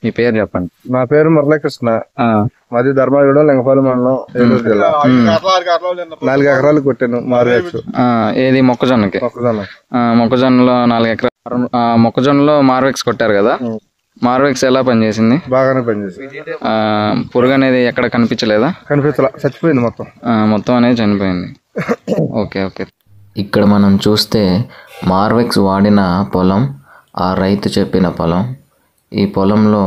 మీ పేరు చెప్పండి. నా పేరు మురళీకృష్ణ. మాది ధర్మగూడెం లింగపాలెం మండలం, ఏలూరు జిల్లా. 4 ఎకరాలు కొట్టాను మార్వెక్స్. ఏది మొక్కజొన్నకి? మొక్కజొన్నలో 4 ఎకరాలు. మొక్కజొన్నలో మార్వెక్స్ కొట్టారు కదా, మార్వెక్స్ ఎలా పనిచేసింది? బాగానే పనిచేసింది. పురుగు అనేది ఎక్కడ కనిపించలేదా? కనిపించలా, చచ్చిపోయింది మొత్తం. మొత్తం అనేది చనిపోయింది. Okay okay. ఇక్కడ మనం చూస్తే మార్వెక్స్ వాడిన పొలం, ఆ రైతు చెప్పిన పొలం. ఈ పొలంలో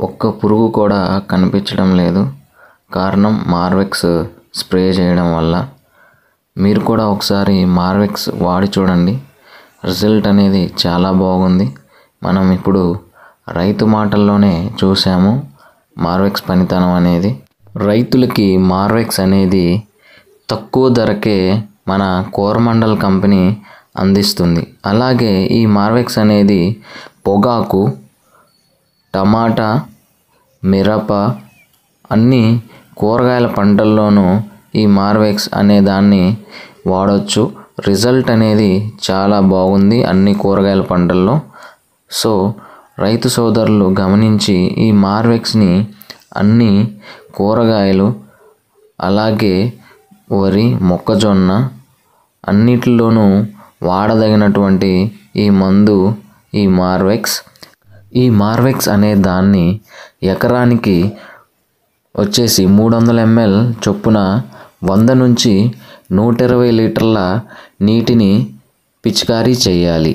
ఒక్క పురుగు కూడా కనిపించడం లేదు. కారణం మార్వెక్స్ స్ప్రే చేయడం వల్ల. మీరు కూడా ఒకసారి మార్వెక్స్ వాడి చూడండి, రిజల్ట్ అనేది చాలా బాగుంది. మనం ఇప్పుడు రైతు మాటల్లోనే చూసాము మార్వెక్స్ పనితనం అనేది. రైతులకి మార్వెక్స్ అనేది తక్కువ ధరకే మన కోరమండల్ కంపెనీ అందిస్తుంది. అలాగే ఈ మార్వెక్స్ అనేది పొగాకు, టమాటా, మిరప అన్ని కూరగాయల పంటల్లోనూ ఈ మార్వెక్స్ అనే దాన్ని వాడవచ్చు. రిజల్ట్ అనేది చాలా బాగుంది అన్ని కూరగాయల పంటల్లో. సో రైతు సోదరులు గమనించి ఈ మార్వెక్స్ని అన్ని కూరగాయలు, అలాగే వరి, మొక్కజొన్న అన్నిటిలోనూ వాడదగినటువంటి ఈ మందు ఈ మార్వెక్స్. ఈ మార్వెక్స్ అనే దాన్ని ఎకరానికి వచ్చేసి 300 ml చొప్పున 100 నుంచి 120 లీటర్ల నీటిని పిచికారీ చేయాలి.